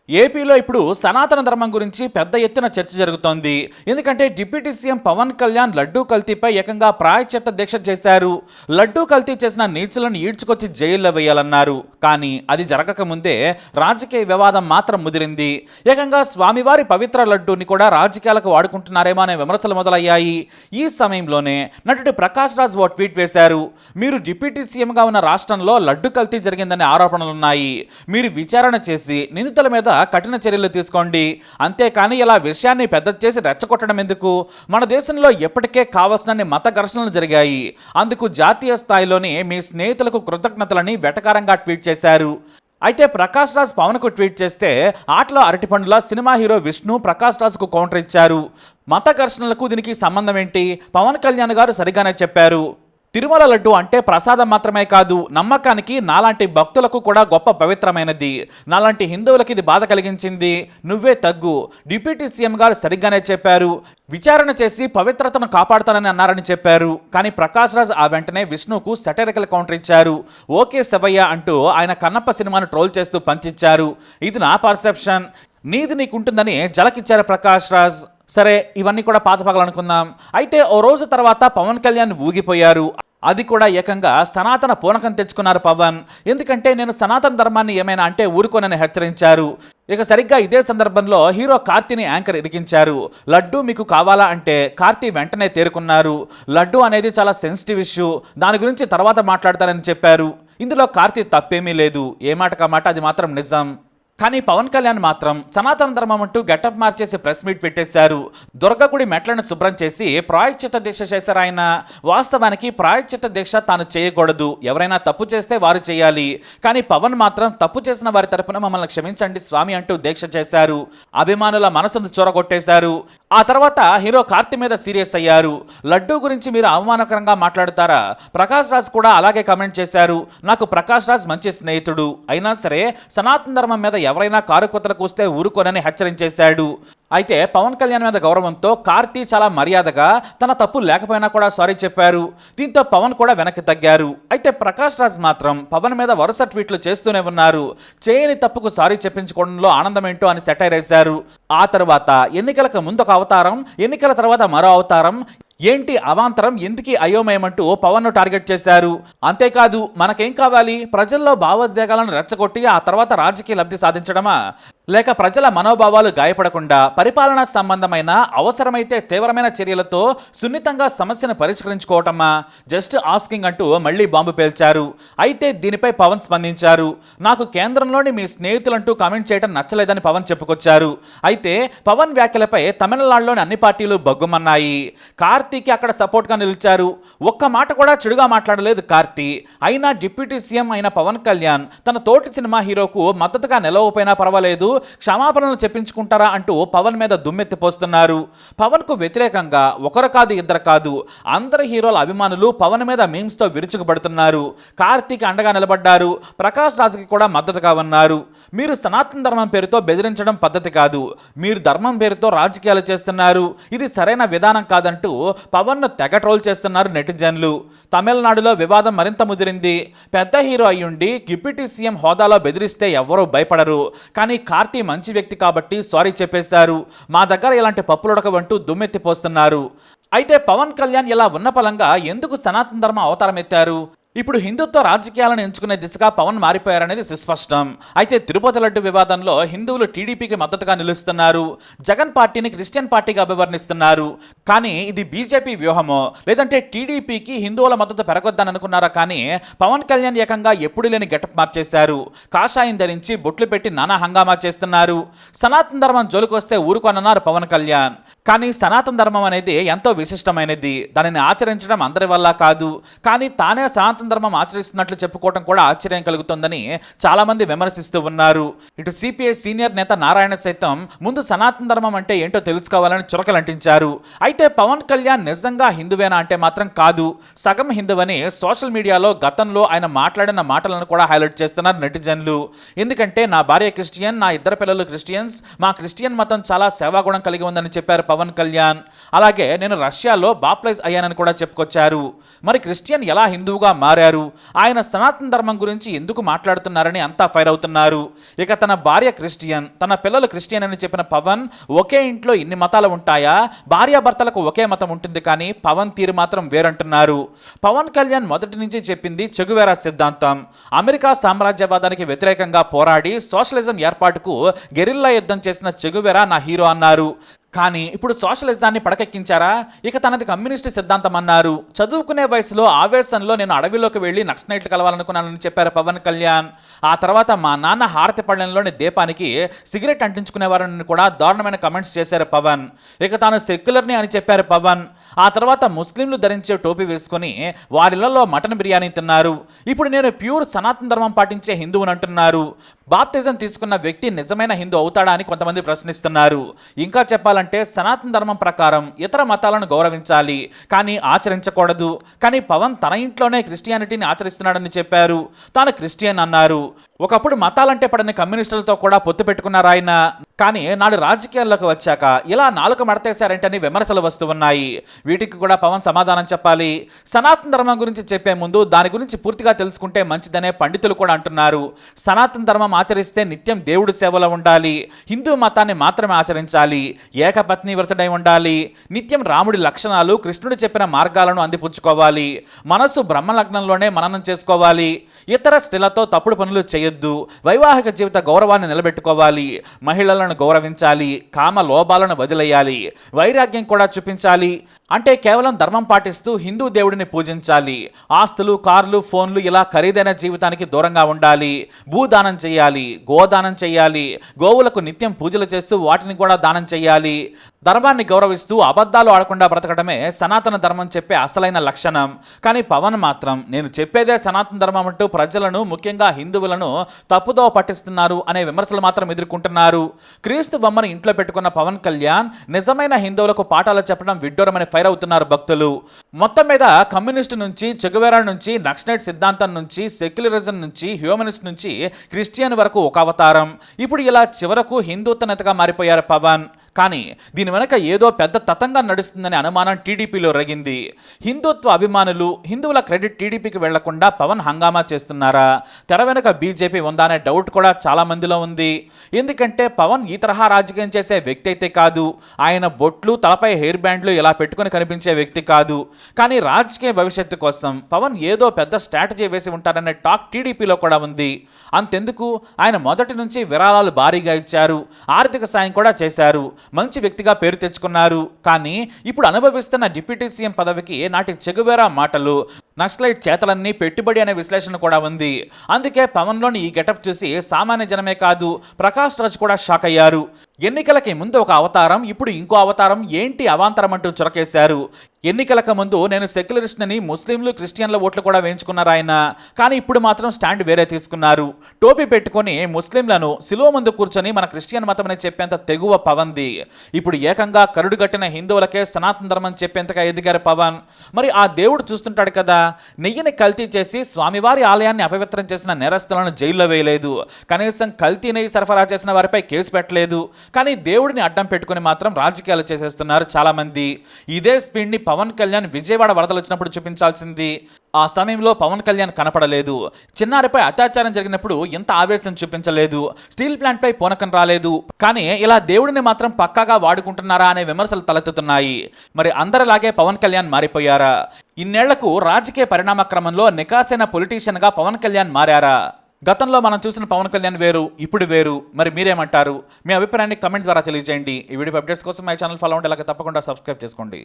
ఏపీలో ఇప్పుడు సనాతన ధర్మం గురించి పెద్ద ఎత్తున చర్చ జరుగుతోంది. ఎందుకంటే డిప్యూటీ సీఎం పవన్ కళ్యాణ్ లడ్డూ కల్తీపై ఏకంగా ప్రాయశ్చిత్త దీక్ష చేశారు. లడ్డూ కల్తీ చేసిన నీచులను ఈడ్చుకొచ్చి జైల్లో వేయాలన్నారు. కానీ అది జరగకముందే రాజకీయ వివాదం మాత్రం ముదిరింది. ఏకంగా స్వామివారి పవిత్ర లడ్డూని కూడా రాజకీయాలకు వాడుకుంటున్నారేమో అనే విమర్శలు మొదలయ్యాయి. ఈ సమయంలోనే నటుడు ప్రకాష్ రాజ్ ఓ ట్వీట్ వేశారు. మీరు డిప్యూటీ సీఎంగా ఉన్న రాష్ట్రంలో లడ్డూ కల్తీ జరిగిందనే ఆరోపణలున్నాయి. మీరు విచారణ చేసి నిందితుల మీద కఠిన చర్యలు తీసుకోండి. అంతేకాని ఇలా విషయాన్ని పెద్ద చేసి రెచ్చగొట్టడం ఎందుకు? మన దేశంలో ఎప్పటికే కావాల్సినన్ని మత ఘర్షణలు జరిగాయి. అందుకు జాతీయ స్థాయిలోనే మీ స్నేహితులకు కృతజ్ఞతలని వెటకారంగా ట్వీట్ చేశారు. అయితే ప్రకాష్ రాజ్ పవన్కు ట్వీట్ చేస్తే ఆటలో అరటిపండుల సినిమా హీరో విష్ణు ప్రకాష్ రాజ్కు కౌంటర్ ఇచ్చారు. మత ఘర్షణలకు దీనికి సంబంధం ఏంటి? పవన్ కళ్యాణ్ గారు సరిగానే చెప్పారు. తిరుమల లడ్డు అంటే ప్రసాదం మాత్రమే కాదు, నమ్మకానికి నాలాంటి భక్తులకు కూడా గొప్ప పవిత్రమైనది. నాలాంటి హిందువులకి ఇది బాధ కలిగించింది. నువ్వే తగ్గు. డిప్యూటీ సీఎం గారు సరిగ్గానే చెప్పారు. విచారణ చేసి పవిత్రతను కాపాడుతానని అన్నారని చెప్పారు. కానీ ప్రకాష్ రాజ్ ఆ వెంటనే విష్ణుకు సెటరికల్ కౌంటర్ ఇచ్చారు. ఓకే శివయ్య అంటూ ఆయన కన్నప్ప సినిమాను ట్రోల్ చేస్తూ పంచించారు. ఇది నా పర్సెప్షన్, నీది నీకుంటుందని జలకిచ్చారు ప్రకాష్ రాజ్. సరే, ఇవన్నీ కూడా పాత పగలు అనుకుందాం. అయితే ఓ రోజు తర్వాత పవన్ కళ్యాణ్ ఊగిపోయారు. అది కూడా ఏకంగా సనాతన పూనకం తెచ్చుకున్నారు పవన్. ఎందుకంటే నేను సనాతన ధర్మాన్ని ఏమైనా అంటే ఊరుకోనని హెచ్చరించారు. ఇక సరిగ్గా ఇదే సందర్భంలో హీరో కార్తీని యాంకర్ ఇరికించారు. లడ్డు మీకు కావాలా అంటే కార్తీ వెంటనే తేరుకున్నారు. లడ్డు అనేది చాలా సెన్సిటివ్ ఇష్యూ, దాని గురించి తర్వాత మాట్లాడతానని చెప్పారు. ఇందులో కార్తీ తప్పేమీ లేదు. ఏ మాటకా మాట అది మాత్రం నిజం. కానీ పవన్ కళ్యాణ్ మాత్రం సనాతన ధర్మం అంటూ గెటప్ మార్చేసి ప్రెస్ మీట్ పెట్టేశారు. దుర్గగుడి మెట్లను శుభ్రం చేసి ప్రాయశ్చిత్త దీక్ష చేశారు ఆయన. వాస్తవానికి ప్రాయశ్చిత్త దీక్ష తాను చేయకూడదు, ఎవరైనా తప్పు చేస్తే వారు చేయాలి. కానీ పవన్ మాత్రం తప్పు చేసిన వారి తరపున మమ్మల్ని క్షమించండి స్వామి అంటూ దీక్ష చేశారు. అభిమానుల మనసును చూరగొట్టేశారు. ఆ తర్వాత హీరో కార్తీ మీద సీరియస్ అయ్యారు. లడ్డూ గురించి మీరు అవమానకరంగా మాట్లాడుతారా? ప్రకాష్ రాజ్ కూడా అలాగే కమెంట్ చేశారు. నాకు ప్రకాష్ రాజ్ మంచి స్నేహితుడు, అయినా సరే సనాతన ధర్మం మీద ఎవరైనా కారుకొత్తలకు వస్తే ఊరుకోనని హెచ్చరించేశాడు. అయితే పవన్ కళ్యాణ్ మీద గౌరవంతో కార్తీ చాలా మర్యాదగా తన తప్పు లేకపోయినా కూడా సారీ చెప్పారు. దీంతో పవన్ కూడా వెనక్కి తగ్గారు. అయితే ప్రకాష్ రాజ్ మాత్రం పవన్ మీద వరుస ట్వీట్లు చేస్తూనే ఉన్నారు. చేయని తప్పుకు సారీ చెప్పించుకోవడంలో ఆనందం ఏంటో అని సెటైర్ వేశారు. ఆ తర్వాత ఎన్నికలకు ముందు ఒక అవతారం, ఎన్నికల తర్వాత మరో అవతారం, ఏంటి అవాంతరం, ఎందుకీ అయోమయమంటూ పవన్ను టార్గెట్ చేశారు. అంతేకాదు, మనకేం కావాలి? ప్రజల్లో భావోద్వేగాలను రెచ్చగొట్టి ఆ తర్వాత రాజకీయ లబ్ధి సాధించడమా? లేక ప్రజల మనోభావాలు గాయపడకుండా పరిపాలనా సంబంధమైన అవసరమైతే తీవ్రమైన చర్యలతో సున్నితంగా సమస్యను పరిష్కరించుకోవటమా? జస్ట్ ఆస్కింగ్ అంటూ మళ్లీ బాంబు పేల్చారు. అయితే దీనిపై పవన్ స్పందించారు. నాకు కేంద్రంలోని మీ స్నేహితులంటూ కామెంట్ చేయడం నచ్చలేదని పవన్ చెప్పుకొచ్చారు. అయితే పవన్ వ్యాఖ్యలపై తమిళనాడులోని అన్ని పార్టీలు బగ్గుమన్నాయి. కార్తీకి అక్కడ సపోర్ట్గా నిలిచారు. ఒక్క మాట కూడా చెడుగా మాట్లాడలేదు కార్తీ. అయినా డిప్యూటీ సీఎం అయిన పవన్ కళ్యాణ్ తన తోటి సినిమా హీరోకు మద్దతుగా నిలవపోయినా పర్వాలేదు, క్షమాపణలు చెప్పించుకుంటారా అంటూ పవన్ మీద దుమ్మెత్తిపోస్తున్నారు. పవన్ కు వ్యతిరేకంగా ఒకరు కాదు, ఇద్దరు కాదు, అందరి హీరోల అభిమానులు పవన్ మీద మీమ్స్ తో విరుచుకుపడుతున్నారు. కార్తీక్ అండగా నిలబడ్డారు. ప్రకాష్ రాజ్కి కూడా మద్దతుగా ఉన్నారు. మీరు సనాతన ధర్మం పేరుతో బెదిరించడం పద్ధతి కాదు, మీరు ధర్మం పేరుతో రాజకీయాలు చేస్తున్నారు, ఇది సరైన విధానం కాదంటూ పవన్ తెగ ట్రోల్ చేస్తున్నారు నెటిజన్లు. తమిళనాడులో వివాదం మరింత ముదిరింది. పెద్ద హీరో అయ్యుండి డిప్యూటీ సీఎం హోదాలో బెదిరిస్తే ఎవ్వరూ భయపడరు. కానీ కార్తీ మంచి వ్యక్తి కాబట్టి సారీ చెప్పేశారు. మా దగ్గర ఇలాంటి పప్పులుడకవంటూ దుమ్మెత్తిపోస్తున్నారు. అయితే పవన్ కళ్యాణ్ ఇలా ఉన్న పలంగా ఎందుకు సనాతన ధర్మ అవతారం ఎత్తారు? ఇప్పుడు హిందుత్వ రాజకీయాలను ఎంచుకునే దిశగా పవన్ మారిపోయారనేది సుస్పష్టం. అయితే తిరుపతి లడ్డు వివాదంలో హిందువులు టీడీపీకి మద్దతుగా నిలుస్తున్నారు. జగన్ పార్టీని క్రిస్టియన్ పార్టీగా అభివర్ణిస్తున్నారు. కానీ ఇది బీజేపీ వ్యూహమో లేదంటే టీడీపీకి హిందువుల మద్దతు పెరగొద్దని అనుకున్నారా? కానీ పవన్ కళ్యాణ్ ఏకంగా ఎప్పుడు లేని గెటప్ మార్చేశారు. కాషాయం ధరించి బొట్లు పెట్టి నానా హంగామా చేస్తున్నారు. సనాతన ధర్మం జోలికొస్తే ఊరుకోనన్నారు పవన్ కళ్యాణ్. కానీ సనాతన ధర్మం అనేది ఎంతో విశిష్టమైనది, దానిని ఆచరించడం అందరి వల్ల కాదు. కానీ తానే సనాతన ధర్మం ఆచరిస్తున్నట్లు చెప్పుకోవడం కూడా ఆశ్చర్యం కలుగుతుందని చాలా మంది విమర్శిస్తూ ఉన్నారు. ఇటు సిపిఐ సీనియర్ నేత నారాయణ సైతం ముందు సనాతన ధర్మం అంటే ఏంటో తెలుసుకోవాలని చురకలంటించారు. అయితే పవన్ కళ్యాణ్ నిజంగా హిందువేనా అంటే మాత్రం కాదు, సగం హిందువని సోషల్ మీడియాలో గతంలో ఆయన మాట్లాడిన మాటలను కూడా హైలైట్ చేస్తున్నారు నెటిజన్లు. ఎందుకంటే నా భార్య క్రిస్టియన్, నా ఇద్దరు పిల్లలు క్రిస్టియన్స్, మా క్రిస్టియన్ మతం చాలా సేవాగుణం కలిగి ఉందని చెప్పారు పవన్ కళ్యాణ్. అలాగే నేను రష్యాలో బాప్టైజ్ అయ్యానని కూడా చెప్పుకొచ్చారు. మరి క్రిస్టియన్ ఎలా హిందువుగా మారారు, ఆయన సనాతన ధర్మం గురించి ఎందుకు మాట్లాడుతున్నారని అంతా ఫైర్ అవుతున్నారు. ఇక తన భార్య క్రిస్టియన్, తన పిల్లలు క్రిస్టియన్ అని చెప్పిన పవన్ ఒకే ఇంట్లో ఇన్ని మతాలు ఉంటాయా, భార్యాభర్తలకు ఒకే మతం ఉంటుంది కానీ పవన్ తీరు మాత్రం వేరంటున్నారు. పవన్ కళ్యాణ్ మొదటి నుంచి చెప్పింది చెగువేరా సిద్ధాంతం. అమెరికా సామ్రాజ్యవాదానికి వ్యతిరేకంగా పోరాడి సోషలిజం ఏర్పాటుకు గెరిల్లా యుద్ధం చేసిన చెగువేరా నా హీరో అన్నారు. కానీ ఇప్పుడు సోషలిజాన్ని పడకెక్కించారా? ఇక తనది కమ్యూనిస్టు సిద్ధాంతం అన్నారు. చదువుకునే వయసులో ఆవేశంలో నేను అడవిలోకి వెళ్ళి నక్సలైట్లు కలవాలనుకున్నానని చెప్పారు పవన్ కళ్యాణ్. ఆ తర్వాత మా నాన్న హారతిపళ్ళెంలోని దీపానికి సిగరెట్ అంటించుకునేవారని కూడా దారుణమైన కమెంట్స్ చేశారు పవన్. ఇక తాను సెక్యులర్ని అని చెప్పారు పవన్. ఆ తర్వాత ముస్లింలు ధరించే టోపీ వేసుకొని వారిళ్లలో మటన్ బిర్యానీ తిన్నారు. ఇప్పుడు నేను ప్యూర్ సనాతన ధర్మం పాటించే హిందువుని అంటున్నారు. బాప్తిజం తీసుకున్న వ్యక్తి నిజమైన హిందూ అవుతాడా అని కొంతమంది ప్రశ్నిస్తున్నారు. ఇంకా చెప్పాలంటే సనాతన ధర్మం ప్రకారం ఇతర మతాలను గౌరవించాలి కానీ ఆచరించకూడదు. కానీ పవన్ తన ఇంట్లోనే క్రిస్టియానిటీని ఆచరిస్తున్నాడని చెప్పారు. తాను క్రిస్టియన్ అన్నారు. ఒకప్పుడు మతాలంటే పడని కమ్యూనిస్టులతో కూడా పొత్తు పెట్టుకున్నారు ఆయన. కానీ నాడు రాజకీయాల్లోకి వచ్చాక ఇలా నాలుక మడతేశారంటని విమర్శలు వస్తూ ఉన్నాయి. వీటికి కూడా పవన్ సమాధానం చెప్పాలి. సనాతన ధర్మం గురించి చెప్పే ముందు దాని గురించి పూర్తిగా తెలుసుకుంటే మంచిదనే పండితులు కూడా అంటున్నారు. సనాతన ధర్మం ఆచరిస్తే నిత్యం దేవుడి సేవలో ఉండాలి, హిందూ మతాన్ని మాత్రమే ఆచరించాలి, ఏకపత్ని వ్రతుడై ఉండాలి, నిత్యం రాముడి లక్షణాలు కృష్ణుడు చెప్పిన మార్గాలను అందిపుచ్చుకోవాలి, మనసు బ్రహ్మలగ్నంలోనే మననం చేసుకోవాలి, ఇతర స్త్రీలతో తప్పుడు పనులు చేయొద్దు, వైవాహిక జీవిత గౌరవాన్ని నిలబెట్టుకోవాలి, మహిళలను గౌరవించాలి, కామ లోభాలను వదిలేయాలి, వైరాగ్యం కూడా చూపించాలి. అంటే కేవలం ధర్మం పాటిస్తూ హిందూ దేవుడిని పూజించాలి, ఆస్తులు, కార్లు, ఫోన్లు ఇలా ఖరీదైన జీవితానికి దూరంగా ఉండాలి, భూదానం చేయాలి, గోదానం చేయాలి, గోవులకు నిత్యం పూజలు చేస్తూ వాటిని కూడా దానం చేయాలి, ధర్మాన్ని గౌరవిస్తూ అబద్ధాలు ఆడకుండా బ్రతకడమే సనాతన ధర్మం చెప్పే అసలైన లక్షణం. కానీ పవన్ మాత్రం నేను చెప్పేదే సనాతన ధర్మం అంటూ ప్రజలను, ముఖ్యంగా హిందువులను తప్పుదోవ పట్టిస్తున్నారు అనే విమర్శలు మాత్రం ఎదుర్కొంటున్నారు. క్రీస్తు బొమ్మను ఇంట్లో పెట్టుకున్న పవన్ కళ్యాణ్ నిజమైన హిందువులకు పాఠాలు చెప్పడం విడ్డూరమని ఫైర్ అవుతున్నారు భక్తులు. మొత్తం మీద కమ్యూనిస్టు నుంచి, చెగువేరా నుంచి, నక్సలైట్ సిద్ధాంతం నుంచి, సెక్యులరిజం నుంచి, హ్యూమనిస్ట్ నుంచి క్రిస్టియన్ వరకు ఒక అవతారం. ఇప్పుడు ఇలా చివరకు హిందూత్వ నేతగా మారిపోయారు పవన్. కానీ దీని వెనక ఏదో పెద్ద తతంగా నడుస్తుందనే అనుమానం టీడీపీలో రగింది. హిందుత్వ అభిమానులు హిందువుల క్రెడిట్ టీడీపీకి వెళ్లకుండా పవన్ హంగామా చేస్తున్నారా, తెర వెనక బీజేపీ ఉందా అనే డౌట్ కూడా చాలా మందిలో ఉంది. ఎందుకంటే పవన్ ఈ తరహా రాజకీయం చేసే వ్యక్తి అయితే కాదు. ఆయన బొట్లు, తలపై హెయిర్ బ్యాండ్లు ఇలా పెట్టుకుని కనిపించే వ్యక్తి కాదు. కానీ రాజకీయ భవిష్యత్తు కోసం పవన్ ఏదో పెద్ద స్ట్రాటజీ వేసి ఉంటారనే టాక్ టీడీపీలో కూడా ఉంది. అంతెందుకు, ఆయన మొదటి నుంచి విరాళాలు భారీగా ఇచ్చారు, ఆర్థిక సాయం కూడా చేశారు, మంచి వ్యక్తిగా పేరు తెచ్చుకున్నారు. కానీ ఇప్పుడు అనుభవిస్తున్న డిప్యూటీ సీఎం పదవికి నాటి చెగువేరా మాటలు, నక్సలైట్ చేతలన్నీ పెట్టుబడి అనే విశ్లేషణ కూడా ఉంది. అందుకే పవన్లోని ఈ గెటప్ చూసి సామాన్య జనమే కాదు, ప్రకాష్ రాజ్ కూడా షాక్ అయ్యారు. ఎన్నికలకి ముందు ఒక అవతారం, ఇప్పుడు ఇంకో అవతారం, ఏంటి అవాంతరం అంటూ చురకేశారు. ఎన్నికలకు ముందు నేను సెక్యులరిస్ట్ని, ముస్లింలు, క్రిస్టియన్ల ఓట్లు కూడా వేయించుకున్నారు ఆయన. కానీ ఇప్పుడు మాత్రం స్టాండ్ వేరే తీసుకున్నారు. టోపీ పెట్టుకొని ముస్లింలను సిలువ ముందు కూర్చొని మన క్రిస్టియన్ మతం అని చెప్పేంత తెగువ పవన్ది. ఇప్పుడు ఏకంగా కరుడు కట్టిన హిందువులకే సనాతన ధర్మం చెప్పేంతగా ఎదిగారు పవన్. మరి ఆ దేవుడు చూస్తుంటాడు కదా, నెయ్యిని కల్తీ చేసి స్వామివారి ఆలయాన్ని అపవిత్రం చేసిన నేరస్తులను జైల్లో వేయలేదు, కనీసం కల్తీ నెయ్యి సరఫరా చేసిన వారిపై కేసు పెట్టలేదు. కానీ దేవుడిని అడ్డం పెట్టుకుని మాత్రం రాజకీయాలు చేసేస్తున్నారు చాలా మంది. ఇదే స్పీడ్ని పవన్ కళ్యాణ్ విజయవాడ వరదలు వచ్చినప్పుడు చూపించాల్సింది. ఆ సమయంలో పవన్ కళ్యాణ్ కనపడలేదు. చిన్నారిపై అత్యాచారం జరిగినప్పుడు ఎంత ఆవేశం చూపించలేదు, స్టీల్ ప్లాంట్ పై పూనకం రాలేదు. కానీ ఇలా దేవుడిని మాత్రం పక్కాగా వాడుకుంటున్నారా అనే విమర్శలు తలెత్తుతున్నాయి. మరి అందరిలాగే పవన్ కళ్యాణ్ మారిపోయారా? ఇన్నేళ్లకు రాజకీయ పరిణామ క్రమంలో నికాసైన పొలిటీషియన్గా పవన్ కళ్యాణ్ మారారా? గతంలో మనం చూసిన పవన్ కళ్యాణ్ వేరు, ఇప్పుడు వేరు. మరి మీరేమంటారు? మీ అభిప్రాయాన్ని కమెంట్ ద్వారా తెలియజేయండి. ఈ వీడియో అప్డేట్స్ కోసం మై ఛానల్ ఫాలో అవ్వండి, అలాగే తప్పకుండా సబ్స్క్రైబ్ చేసుకోండి.